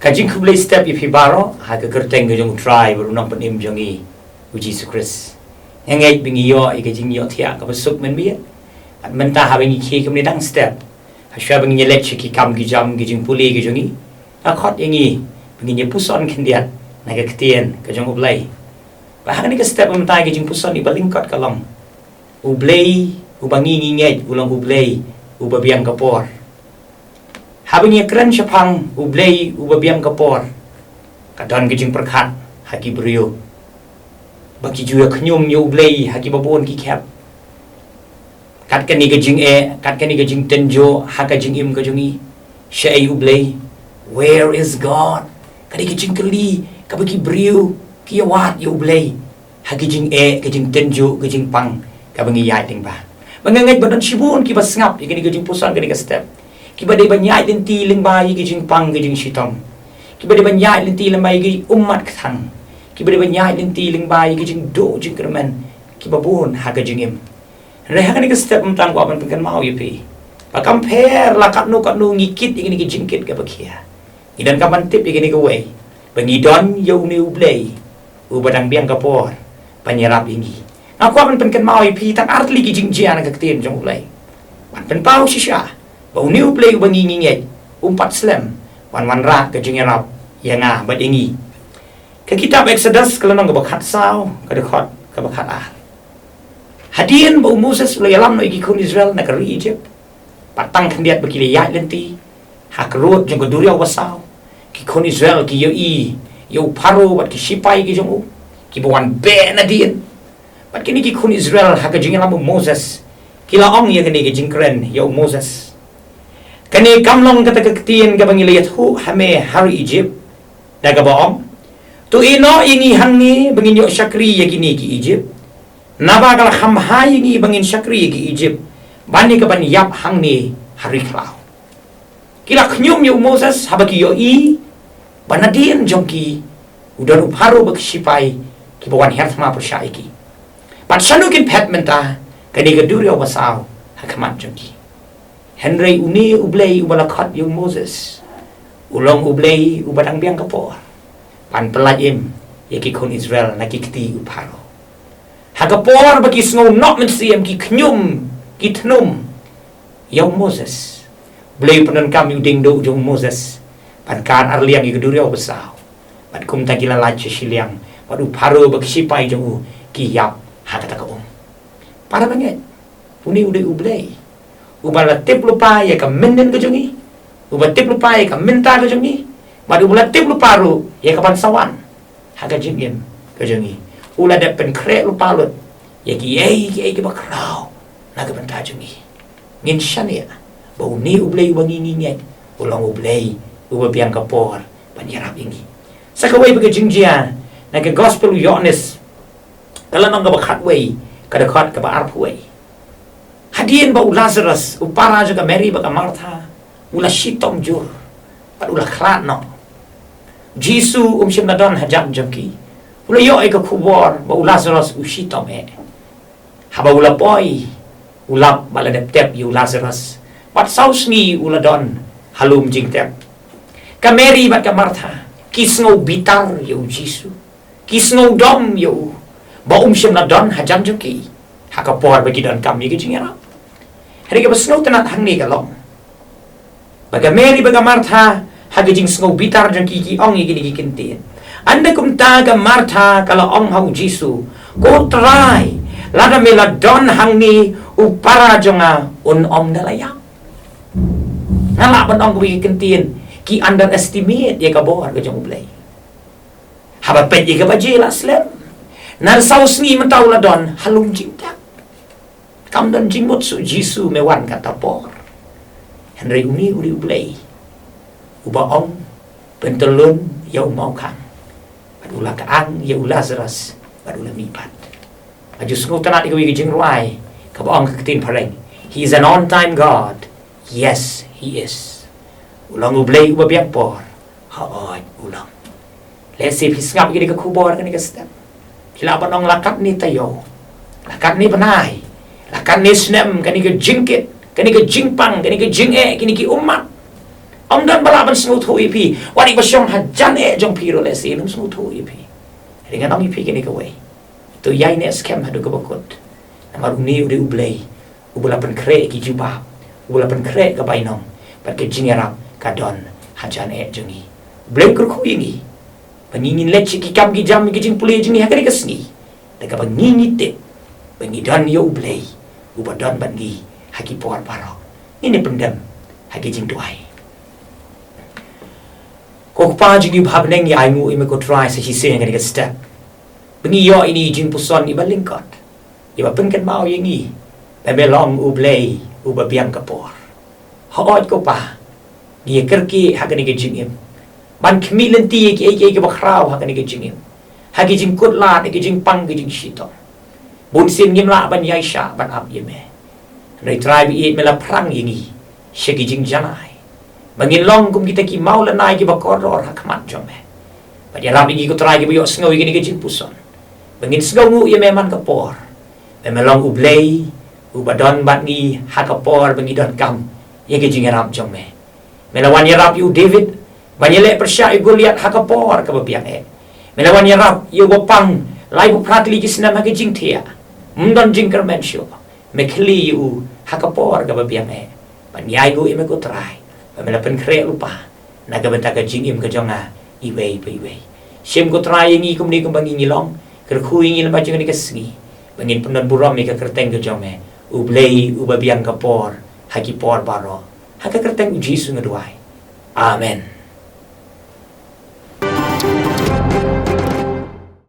Kajing kublai step ipi baro ha ka kerteng ke jong try baru nang penim jongi uji sukris. Ngai bingi yo I kajing yo thia ka besuk men biat. At menta ha bingi ki kem dang step. Ha sha bingi lek chi ki kam ki jam ki jing puli ki jongi. A khot yangi bingi nye puson khendiat na ka ktien ka jong ublai. Ba ha ni ka step menta ki jing puson I balingkot kalong. Ublai ubangi nginget ulang ublai ubabiang kapor. Habang ia keren syapang ublay ubabiang kapor kadon kijing perkat haki brio baki juya kenyum nya ublay haki babon ki kep kat kani kijing kat kani kijing tenjo haka jing im kajungi syai ublay where is God kani kijing keli kabaki brio ki wat ya ublay haki jing kijing tenjo kijing pang kabangi yai ting ba mangangai badan sibun ki basngap ikani kijing pusan kani ka step kiba de banyai den ti ling bai ki jing pang ki jing shitom kiba de banyai den ti ling bai ki ummat khang kiba de banyai den ti ling bai ki jing do jing kermen kiba bon ha ka jing im re ha ni ka step mtang wa ban kan mau yipi pa compare la kat nu ngikit ini ki jing kit ka bakia idan ka ban tip ini ka way bangi don yo ni ublay u badang biang ka por panyarap ini aku ban kan mau yipi tak artli ki jing jian ka ktien jong ublay ban pen pau shisha bau new play bangi ngingay umpat slam wan ra ke jingerap yanga badingi ke kitab Exodus kelanong ke bakat sao ke dekot ke bakat hadian bau Moses lo yalam no ikikun Israel na kari Egypt patang kendiat bakili yai lenti hakrut jong ke duriaw wasao kikun Israel ki yo paro bat ki sipai ki jong ki bawan be na din bat kini kikun Israel haka jingelam Moses kila ong ya kini ki jingkren yo Moses kani kamlong kata kektien ka bangiliat hu hame hari Egypt daga baong tu ino ingi hangi bangin yo syakri yakini ki Egypt naba kala khamhai ingi bangin syakri ki Egypt bani ka ban yap hangni hari klau kila knyum yo Moses habaki yo banadien jongki udaru paru bak sipai ki bawan herthma persyai ki pat sanukin pet menta kani gaduri wasau hakamat jongki Henry uni ublay ubalakat yung Moses ulong ublay ubadang biang kapor pan pelayim yakikon Israel nakikti uparo hagapor bagi sngo nok mensiem ki knyum ki tnum yung Moses blay panan kam yung dingdo yung Moses pan kan arliang ikaduriaw basaw pan kum tagila lach siliang pan uparo bagi sipay yung ki yap hagatakaum para banget uni ublay ubala tip lupa ya ka menden ke jongi ubala tip lupa ya ka minta ke jongi madu ubala tip lupa ru ya ka pansawan haga jingim ke jongi ula de pen kre lupa lut ya ki ki bakrau na ka banta jongi ngin shania ba uni ublay bangi nginget ulang ublay uba biang kapor panyarap ingi sakaway baga jingjia na ka gospel Yohanes kala nang ka bakhatway kada khat ka ba arpway hadian bau Lazarus upara juga Mary baka Martha ula shitom jur pat ula khlat no Jisu shim nadon hajam jamki ula yo ka kubor bau Lazarus ushitom haba ula boy ula bala dep yu Lazarus pat sausni ula don halum jing tep ka Mary baka Martha kisno bitar yu Jisu kisno dom yu bau shim nadon hajam jamki hakapor bagi don kami ke jingera hari ka basno tanat hangni kalong baga Mary baga Martha hagajing snow bitar jang kiki ong igini kintin anda kum taga Martha kala ong hau Jisu ko try lada mela don hangni upara jonga om dalaya ngala ban ong kuwi kintin ki underestimate ya ka bor ka jang ublay haba pet ya ka bajela slem nar sausni mentaula don halung jingtak kam dan jingmut su Jisu mewan kata por Henry uni ublay uba ong pentelun yau mau kang padula kaang yau Lazarus padula mipat ajus ngutanat ikaw jing ruai ka ong katin pareng he is an on time God yes he is ulang ublay uba biang por haoy ulang let's see if he's ngap gini ka kubor kani ka step sila pa nong lakat ni tayo lakat ni panay lakan ni snem kani ka jingkit kani ka jingpang kani ka jinge kini ki umat Ông dan balaban snu thu ipi. Wani basyong hajan jong piro le si num snu thu ipi. Dengan ông ipi kini kawai. Tu yai ne scam hadu kabakut. Namaru ni ude ublei. Ubulapan kre ki jubab. Ubulapan kre ka bainong. Pat ke jingarap kadon hajan jongi. Blei kurku ingi. Pangingin leci ki kam ki jam ki jing pulih jingi hakari kasni. Daga pangingit te. Pangidon yo ublei. Ubadon bangi haki por parok. Ini pendam haki jing tuai. Kok pa jing bhab neng ya aimu ime ko try sa hise ngani ka step. Bengi yo ini jing puson iba lingkot. Iba penken mau yengi. Pembelong ublei uba biang kapor. Hoot ko pa. Dia kerki hakani ka jing im. Ban kmi lenti ki ai ka bakraw hakani ka jing im. Haki jing kutla ki jing pang ki jing shito. Bun sin ngim la ban yai sha ban ab yeme. Rai tribe i mela prang yengi. Shegi jing janai. Bangin long kum kita ki mau lanai ki bakoror hakmat jome. Pada rab ingi ko try ki biyo sngaw ki jing puson. Bangin sngaw ngu ye meman kapor. Memelong ublei ubadon bangi hakapor bangi don kam ye ki jing rab jome. Melawan ye rab yu David banyele persya i Goliat hakapor ka babiang e. Melawan ye rab yu bopang lai bu pratli ki sinam ki jing thia. Mundon jing kermensyo. Mekli yu hakapor ka babiang e. Panyai go ime ko try. Pamela pen kre lupa. Naga benta ka jing im ka jonga iwei pa iwei. Siem ko try ingi kum ni kum bangi ngilong. Kerku ingi lamba jing ni kasngi. Bangin punan buram ni ka kerteng ka jome. Ublei ubabiang kapor. Haki por baro. Haka kerteng ujisu ngaduai. Amen.